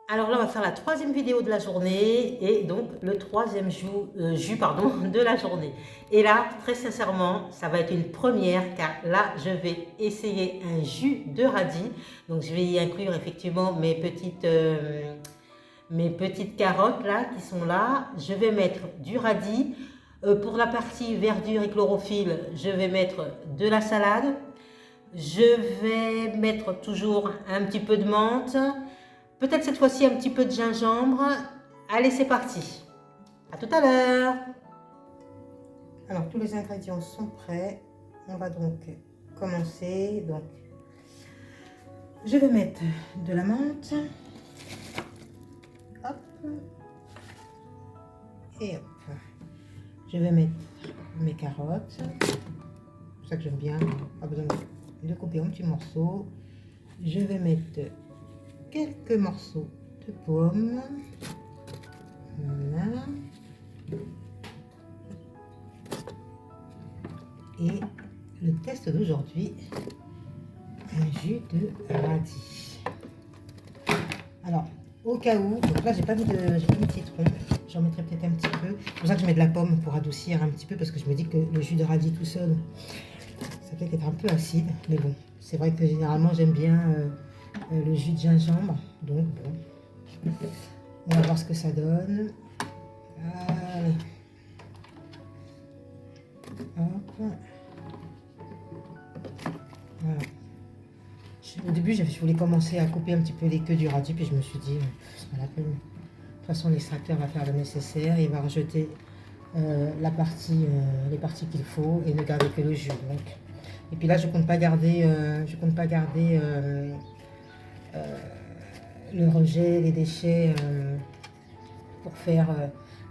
Alors là, on va faire la troisième vidéo de la journée et donc le troisième jus pardon, de la journée. Et là, très sincèrement, ça va être une première car là, je vais essayer un jus de radis. Donc, je vais y inclure effectivement mes petites carottes là qui sont là. Je vais mettre du radis. Pour la partie verdure et chlorophylle, je vais mettre de la salade. Je vais mettre toujours un petit peu de menthe. Peut-être cette fois-ci un petit peu de gingembre. Allez, c'est parti. À tout à l'heure. Alors, tous les ingrédients sont prêts. On va donc commencer. Donc, je vais mettre de la menthe. Hop. Et hop. Je vais mettre mes carottes. C'est pour ça que j'aime bien. Pas besoin de couper en petits morceaux. Je vais mettre quelques morceaux de pommes. Voilà. Et le test d'aujourd'hui, un jus de radis. Alors, au cas où, donc là j'ai pas mis de citron, j'en mettrai peut-être un petit peu. C'est pour ça que je mets de la pomme pour adoucir un petit peu, parce que je me dis que le jus de radis tout seul, ça peut être un peu acide. Mais bon, c'est vrai que généralement j'aime bien le jus de gingembre. Donc bon, on va voir ce que ça donne. Allez. Hop. Voilà. Au début, je voulais commencer à couper un petit peu les queues du radis, puis je me suis dit, c'est pas la peine. De toute façon, l'extracteur va faire le nécessaire, il va rejeter les parties qu'il faut et ne garder que le jus. Donc. Et puis là, je compte pas garder, le rejet, les déchets pour faire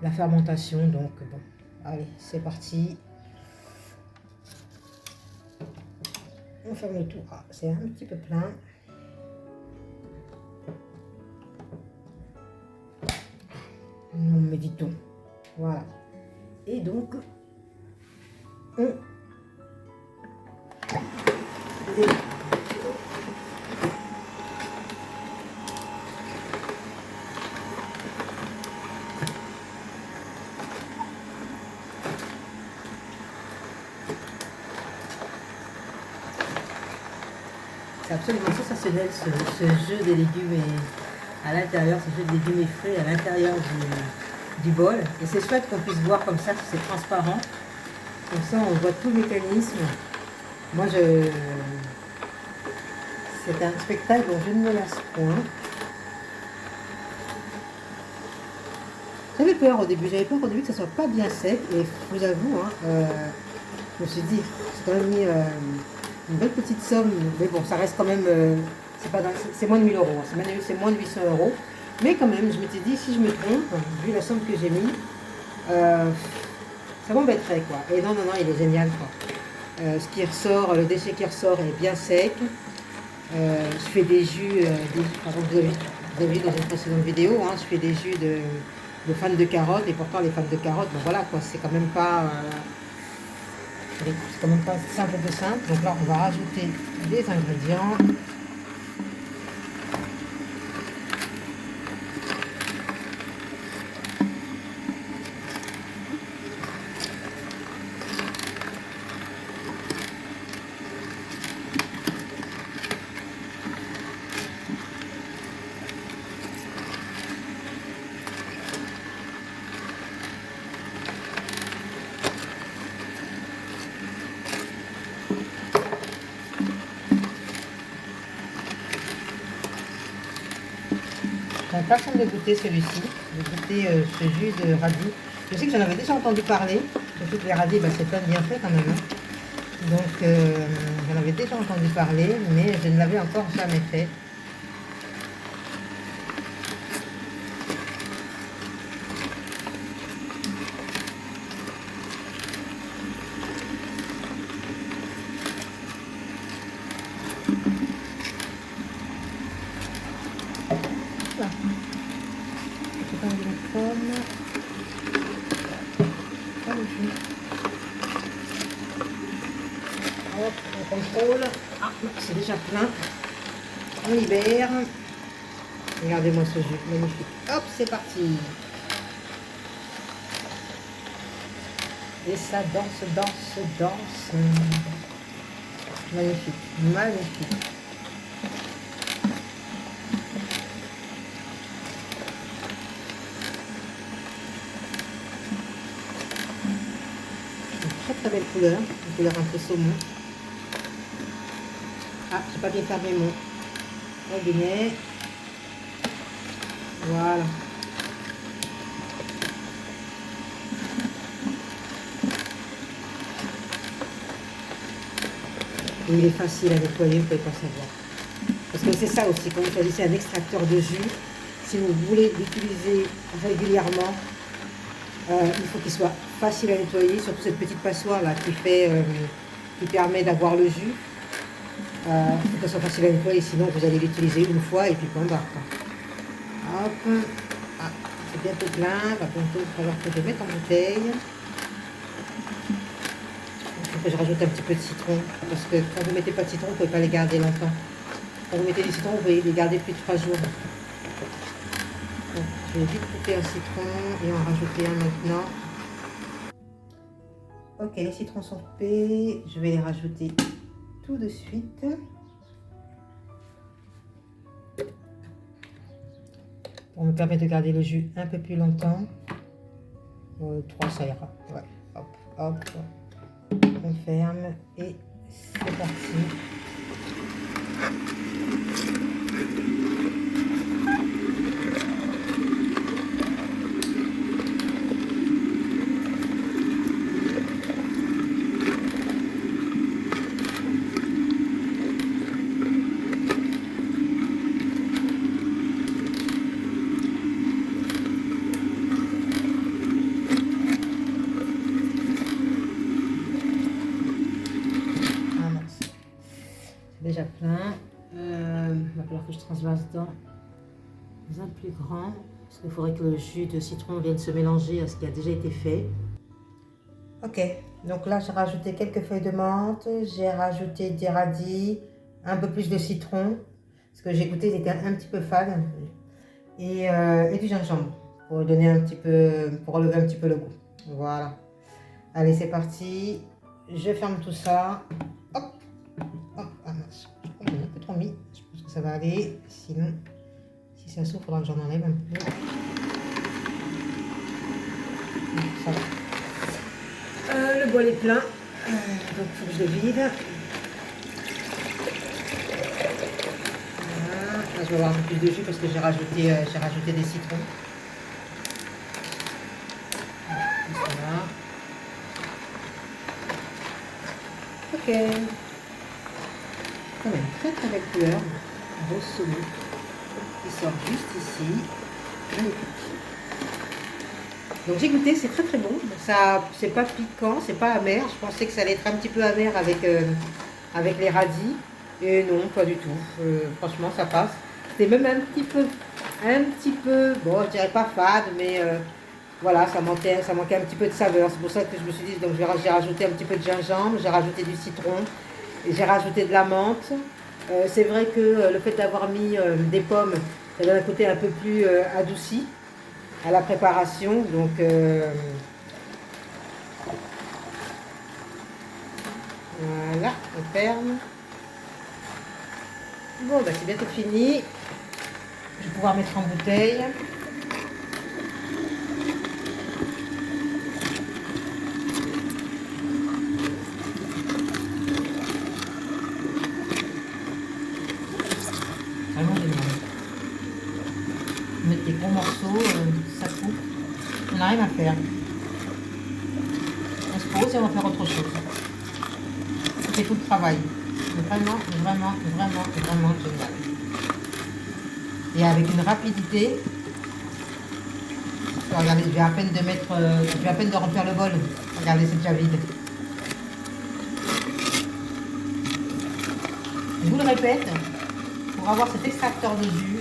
la fermentation. Donc bon, allez, c'est parti. On ferme le tout. Ah, c'est un petit peu plein. On met du thon. Voilà. Et donc, on c'est absolument sensationnel ce jeu des légumes et à l'intérieur, ce jeu de légumes et fruits à l'intérieur du bol. Et c'est chouette qu'on puisse voir comme ça, c'est transparent. Comme ça, on voit tout le mécanisme. Moi, c'est un spectacle dont je ne me lasse point. J'avais peur au début que ça soit pas bien sec. Et je vous avoue, je me suis dit, j'ai quand même mis une belle petite somme, mais bon, ça reste quand même, c'est moins de 1000 euros, c'est moins de 800 euros. Mais quand même, je m'étais dit, si je me trompe, vu la somme que j'ai mis, ça m'embêterait, quoi. Et non, il est génial, quoi. Ce qui ressort, le déchet qui ressort est bien sec. Je fais des jus, par exemple, vous avez vu dans une précédente vidéo, je fais des jus de fans de carottes, et pourtant les fans de carottes, bon voilà, quoi, c'est quand même pas... c'est quand même pas simple de simple. Donc là, on va rajouter des ingrédients. J'ai pas le temps de goûter celui-ci, de goûter ce jus de radis. Je sais que j'en avais déjà entendu parler, surtout que les radis, c'est pas bien fait quand même. Donc j'en avais déjà entendu parler, mais je ne l'avais encore jamais fait. Hop, on contrôle. Ah, c'est déjà plein. On libère. Regardez-moi ce jus, magnifique. Hop, c'est parti. Et ça danse, danse, danse. Magnifique, magnifique. Une très très belle couleur, une couleur un peu saumon. Ah, j'ai pas bien fermé mon robinet. Voilà. Et il est facile à nettoyer, vous ne pouvez pas savoir. Parce que c'est ça aussi, quand vous choisissez un extracteur de jus, si vous voulez l'utiliser régulièrement, il faut qu'il soit facile à nettoyer, surtout cette petite passoire là qui permet d'avoir le jus. Il faut qu'elle soit facile à nettoyer, sinon vous allez l'utiliser une fois et puis point barre. Hop, ah, c'est bientôt plein, va bientôt falloir que je mette en bouteille. Il faut que je rajoute un petit peu de citron, parce que quand vous ne mettez pas de citron, vous ne pouvez pas les garder longtemps. Quand vous mettez du citron, vous pouvez les garder plus de 3 jours. Donc, je vais vite couper un citron et en rajouter un maintenant. Ok, les citrons sont coupés, je vais les rajouter tout de suite. Pour me permettre de garder le jus un peu plus longtemps. 3 ça ira. Ouais. Hop, hop. On ferme et c'est parti. Déjà plein. Il va falloir que je transvase dans un plus grand. Parce qu'il faudrait que le jus de citron vienne se mélanger à ce qui a déjà été fait. Ok, donc là j'ai rajouté quelques feuilles de menthe, j'ai rajouté des radis, un peu plus de citron. Parce que j'ai goûté, il était un petit peu fade. Et du gingembre pour donner un petit peu, pour relever un petit peu le goût. Voilà. Allez, c'est parti. Je ferme tout ça. Hop. Oh, ah mince, j'ai un peu trop mis, je pense que ça va aller, sinon, si ça s'ouvre, il faudra que j'en enlève un peu. Ça va. Le bol est plein, donc il faut que je le vide. Voilà. Là, je vais avoir un peu plus de jus parce que j'ai rajouté des citrons. Voilà. Ok. Quand même très très belle couleur, rose saumon, qui sort juste ici, magnifique. Donc j'ai goûté, c'est très très bon, ça c'est pas piquant, c'est pas amer, je pensais que ça allait être un petit peu amer avec les radis, et non, pas du tout, franchement ça passe. C'était même un petit peu, bon je dirais pas fade, mais voilà, ça manquait un petit peu de saveur, c'est pour ça que je me suis dit, donc j'ai rajouté un petit peu de gingembre, j'ai rajouté du citron, j'ai rajouté de la menthe. C'est vrai que le fait d'avoir mis des pommes, ça donne un côté un peu plus adouci à la préparation. Donc, voilà, on ferme. Bon, bah, c'est bientôt fini. Je vais pouvoir mettre en bouteille. Vraiment génial. Mettre des gros morceaux, ça coupe. On n'a rien à faire. On se pose et on va faire autre chose. C'est tout le travail. C'est vraiment, vraiment, vraiment, vraiment génial. Et avec une rapidité. Regardez, je viens à peine de remplir le bol. Regardez, c'est déjà vide. Je vous le répète, pour avoir cet extracteur de jus,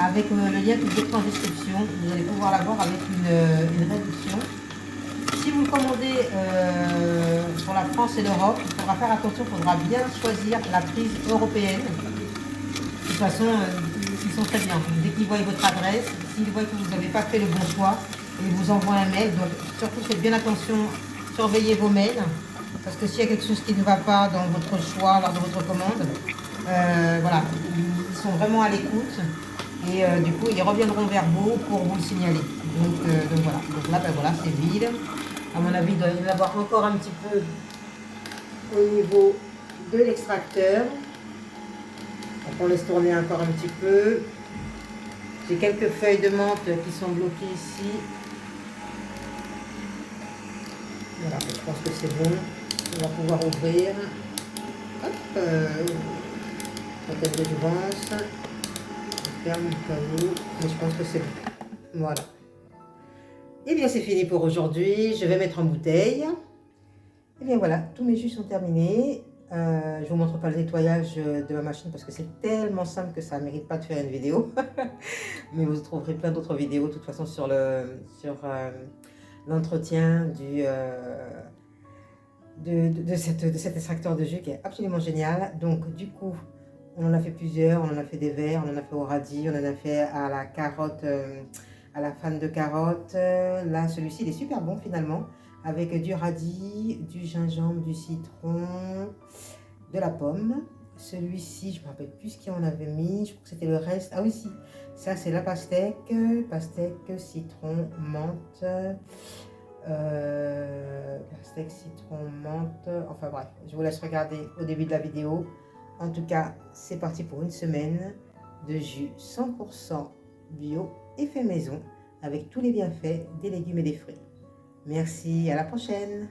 avec le lien que je vous mettrai en description, vous allez pouvoir l'avoir avec une réduction. Si vous le commandez pour la France et l'Europe, il faudra faire attention, il faudra bien choisir la prise européenne. De toute façon, ils sont très bien. Dès qu'ils voient votre adresse, s'ils voient que vous n'avez pas fait le bon choix, ils vous envoient un mail. Donc surtout faites bien attention, surveillez vos mails, parce que s'il y a quelque chose qui ne va pas dans votre choix lors de votre commande, voilà, ils sont vraiment à l'écoute et du coup ils reviendront vers vous pour vous le signaler. Donc voilà, donc là ben voilà, c'est vide. À mon avis, il doit y en avoir encore un petit peu au niveau de l'extracteur. Donc on laisse tourner encore un petit peu. J'ai quelques feuilles de menthe qui sont bloquées ici. Voilà, je pense que c'est bon. On va pouvoir ouvrir. Hop, quand elle avance. On ferme le caveau. Mais je pense que c'est bon. Voilà. Et bien c'est fini pour aujourd'hui. Je vais mettre en bouteille. Et bien voilà, tous mes jus sont terminés. Je vous montre pas le nettoyage de ma machine parce que c'est tellement simple que ça ne mérite pas de faire une vidéo. Mais vous trouverez plein d'autres vidéos de toute façon sur l'entretien de cet extracteur de jus qui est absolument génial. Donc du coup, on en a fait plusieurs, on en a fait des verts, on en a fait au radis, on en a fait à la carotte, à la fan de carotte. Là, celui-ci, il est super bon finalement, avec du radis, du gingembre, du citron, de la pomme. Celui-ci, je ne me rappelle plus ce qu'on avait mis, je crois que c'était le reste. Ah oui, si, ça c'est la pastèque, citron, menthe, pastèque, citron, menthe, enfin bref, je vous laisse regarder au début de la vidéo. En tout cas, c'est parti pour une semaine de jus 100% bio et fait maison avec tous les bienfaits des légumes et des fruits. Merci, à la prochaine!